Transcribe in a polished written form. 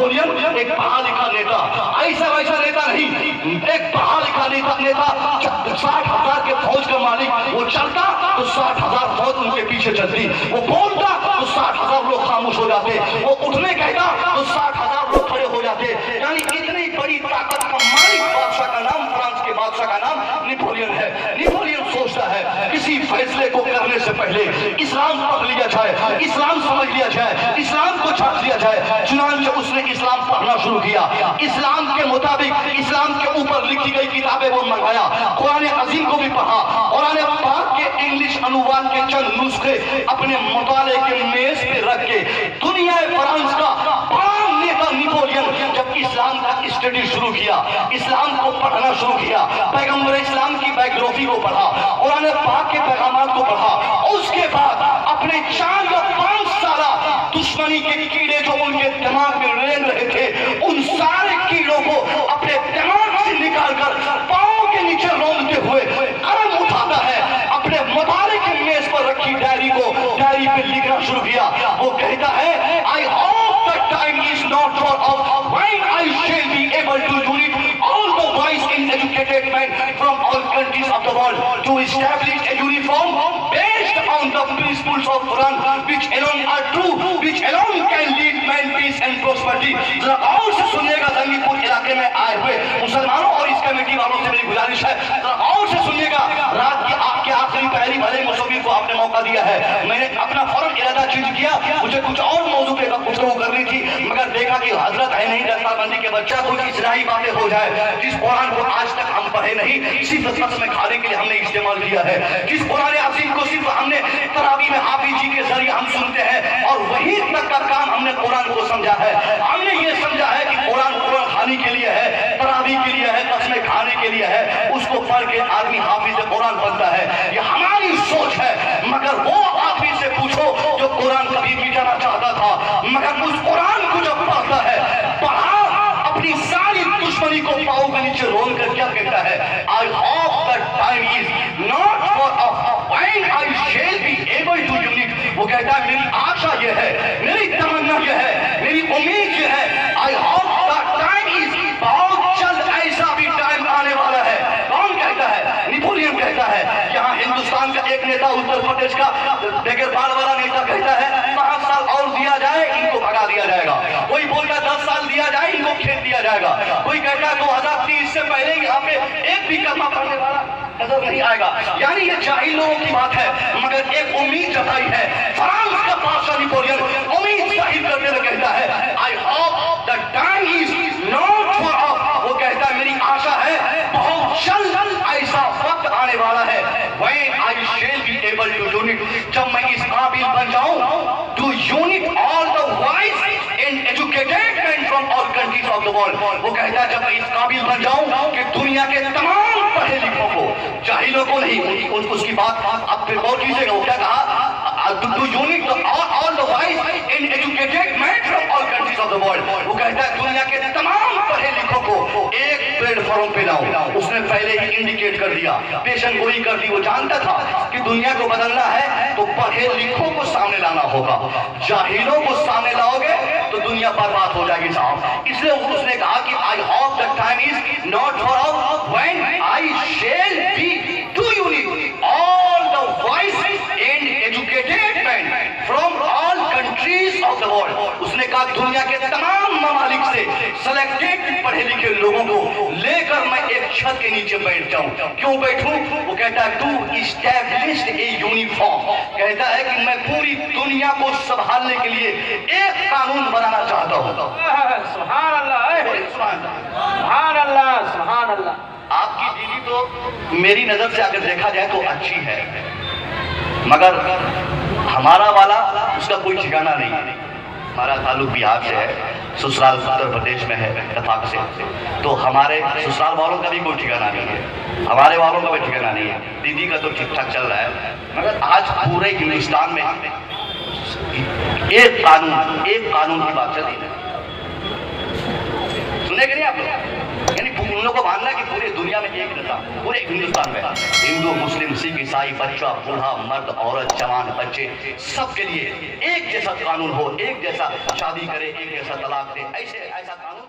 Napoleon एक पढ़ा लिखा नेता, ऐसा वैसा नेता नहीं, एक पढ़ा लिखा नेता 60,000 के फौज का मालिक। वो चलता तो 60,000 फौज उनके पीछे चलती, वो बोलता तो 60,000 लोग खामोश हो जाते, वो उठने कहता तो 60,000 लोग खड़े हो जाते। यानी इतनी बड़ी ताकत का मालिक बादशाह का नाम, फ्रांस के बादशाह का नाम नेपोलियन है। नेपोलियन सोचता है किसी फैसले को करने से पहले इस्लाम पढ़ लिया जाए, इस्लाम समझ लिया जाए, इस्लाम को झांक लिया जाए। चुनांचे उसने इस्लाम पढ़ना शुरू किया, इस्लाम के मुताबिक इस्लाम के ऊपर लिखी गई किताबें वो मंगाया, कुरान अजीम को भी पढ़ा, कुरान पाक के इंग्लिश अनुवाद के चंद नुस्खे अपने मुताले के मेज पे रख के दुनिया फ्रांस का बड़ा नेता नेपोलियन जब इस्लाम का स्टडी शुरू किया, इस्लाम को पढ़ना शुरू किया, पैगंबर इस्लाम की बायोग्राफी को पढ़ा, कुरान पाक के पैगामात को पढ़ा, उसके बाद अपने 4 या 5 साला दुश्मनी के कीड़े जो उनके दिमाग में रेंग रहे थे, उन सारे कीड़ों को अपने दिमाग से निकालकर पांव के नीचे रोंदते हुए कलम उठाता है, अपने मुताले के मेज पर रखी डायरी पे लिखना शुरू किया। वो कहता है I hope the time is not far off when I shall be able to unite all the wise and educated man from all countries of the world to establish a uniform based on the principles of Quran which alone are true, which alone can lead man peace and prosperity. जरा और से सुनिएगा जंगीपुर इलाके में आए हुए मुसलमानों और इस कमेटी वालों से मेरी गुजारिश है, जरा और से सुनिएगा। रात की आपके आखिरी पहली भले मुसव्विर को आपने मौका दिया है, मैंने अपना फौरन इरादा चेंज किया, मुझे कुछ और मौजू पे गुफ्तगू करनी थी, मगर देखा कि हजरत है नहीं, 10 साल बंदी के बच्चा, कुछ इस्लाही बातें हो जाए। जिस कुरान को आज तक हम पढ़े नहीं, सिर्फ सच में खाने के लिए हमने इस्तेमाल किया है, जिस कुरान अज़ीम को सिर्फ हमने तरावी में हाफिज जी के जरिए हम सुनते हैं और वहीं तक का काम हमने कुरान को समझा है। हमने ये समझा है कि कुरान खाने के लिए है, तरावी के लिए है, कसमें खाने के लिए है, उसको पढ़ के आदमी हाफिज कुरान बनता है। ये हमारी सोच है, मगर वो आदमी से पूछो जो कुरान कभी मिटाना चाहता था, मगर उस कुरान को जब पढ़ता है, पढ़ा अपनी सारी दुश्मनी को पाँव के नीचे रोल कर क्या कहता है, I hope the time is not far when I shall be able to unite. वो कहता है मेरी आशा ये है, मेरी तमन्ना ये है, मेरी उम्मीद ये है, I hope the time is, बहुत जल्द ऐसा भी टाइम आने वाला है। कौन कहता है? नेपोलियन कहता है। यहाँ हिंदुस्तान का एक नेता उत्तर प्रदेश का बेगरपाल वाला नेता कहता है 5 साल और दिया जाए इनको भगा दिया जाएगा, कोई बोलता 10 साल दिया जाए इनको खेत दिया जाएगा, कोई कहता है 2030 से पहले यहाँ पे एक भी कलमा पढ़ने वाला नजर नहीं आएगा। यानी ये जाहिल लोगों की बात है, मगर एक उम्मीद जताई है। फ्रांस का बादशाह नेपोलियन उम्मीद जाहिर करते हुए कहता है I hope the time is not far of. वो कहता है मेरी आशा है बहुत जल्द ऐसा वक्त आने वाला है, when I shall be able to unit, जब मैं इस काबिल बन जाऊं to unit all the wise and educated men from all countries of the world। वो कहता है जब मैं इस काबिल बन जाऊं कि दुनिया के तमाम पढ़े लिखों को, जाहिलों को नहीं, उसकी बात आप फिर गौर कीजिएगा, वो क्या कहा, to unit all the wise and educated men from all countries of the world। वो कहता है दुनिया के तमाम पढ़े लिखों को एक प्लेटफॉर्म पे लाऊं। उसने पहले ही इंडिकेट कर दिया, पेशन गोई कर दी। वो जानता था कि दुनिया को बदलना है तो पढ़े लिखों को सामने लाना होगा, जाहिलों को सामने लाओगे तो दुनिया बर्बाद हो जाएगी साहब। इसलिए उसने कहा कि I hope the time is not far off when I shall be to unite all the wise and educated man from all countries of the world. उसने कहा दुनिया के तमाम ममालिक से सेलेक्टेड पढ़े लिखे लोगों को लेकर मैं एक छत के नीचे बैठ जाऊं। क्यों बैठूं? वो कहता है टू इस्टैब्लिश ए यूनिफॉर्म। कहता है कि मैं पूरी दुनिया को संभालने के लिए एक कानून बनाना चाहता हूं। सुभान अल्लाह, सुभान अल्लाह, सुभान अल्लाह। आपकी बीवी तो मेरी नजर से अगर देखा जाए तो अच्छी है, मगर हमारा वाला उसका कोई ठिकाना नहीं है। हमारा ताल्लुक बिहार से है, ससुराल उत्तर प्रदेश में है इत्तेफाक से, तो हमारे ससुराल वालों का भी कोई ठिकाना नहीं है, हमारे वालों का भी ठिकाना नहीं है। दीदी का तो ठीक ठाक चल रहा है, मगर आज पूरे हिंदुस्तान में एक कानून की बात चल रही है। सुने कि नहीं आप लोग? यानी लोगوں کو ماننا ہے کہ پورے دنیا میں ایک نظام، پورے ہندوستان میں ہندو مسلم سکھ عیسائی بچہ بوڑھا مرد عورت جوان بچے سب کے لیے ایک جیسا قانون ہو، ایک جیسا شادی کرے، ایک جیسا طلاق دے، ایسا قانون